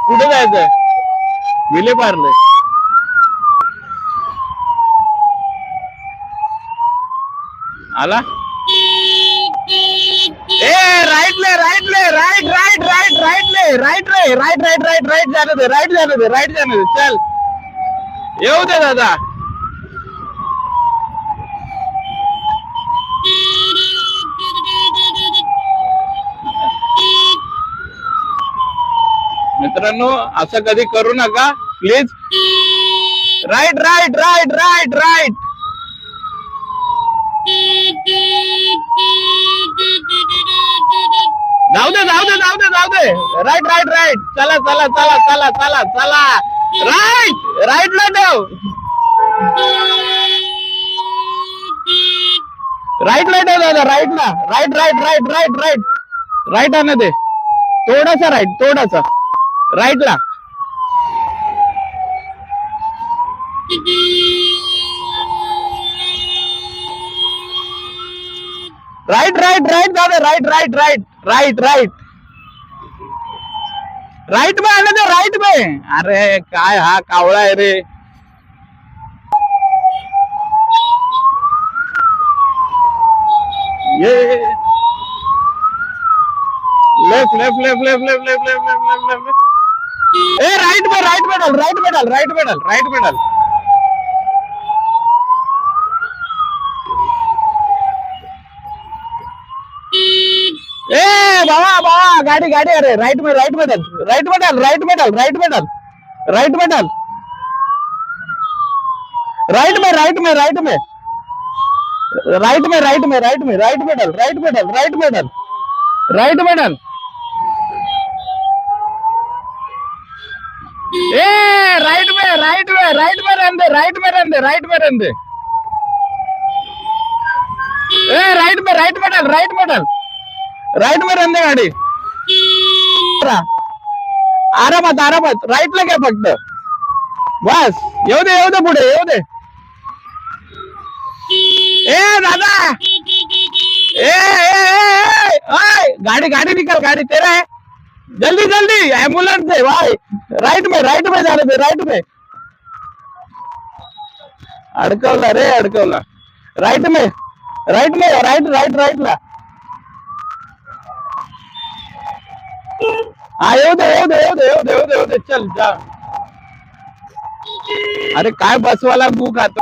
कुठे जायचंय? विले पार्ले. आला ए राइट ले राइट ले राइट राइट राइट राइट ले राइट ले राइट राइट राइट राइट जाने दे राइट जाने दे राइट जाने दे. चल येऊ दे दादा. मित्रांनो असं कधी करू नका please. Right right right right right. जाऊ दे जाऊ दे जाऊ दे जाऊ दे. Right right right. चला चला चला चला चला चला. राइट राइट ला ठेव. राइट ला ठेव दादा. राइट ला right right right right right right आने दे. थोडासा राइट थोडासा राइट ला. राइट राइट राइट दादा. Right right right right right right में आने दे. राइट में. अरे काय हा कावळा आहे रे. ये left left left left left left left left left. ए राइट में राइट में डाल. राइट में डाल. राइट में डाल. राइट में डाल. ए बाबा बाबा गाड़ी गाड़ी. अरे राइट में डाल. राइट में डाल. राइट में डाल. राइट में डाल. राइट में डाल. राइट में डाल. राइट में राइट में राइट में राइट में राइट में राइट में राइट में डाल. राइट में डाल. राइट में डाल. राइट में डाल. ए राइट में राइट में राइट में रहने दे. राइट में रहने दे. राइट में रहने दे. ए राइट में डाल. राइट में डाल. राइट में रहने दे गाडी. आरामात आरामात. राइटला काय फक्त. बस येऊ दे पुढे येऊ दे. ए दादा. गाड़ी गाड़ी निकल. गाड़ी तेरा है. जल्दी जल्दी एम्बुलेंस है भाई. राइट में जाने दे. राइट में अडकवला रे अडकवला. राइट में राइट राइट राइट ला. हा येऊ दे. चल जा. अरे काय बसवाला भूक खातो.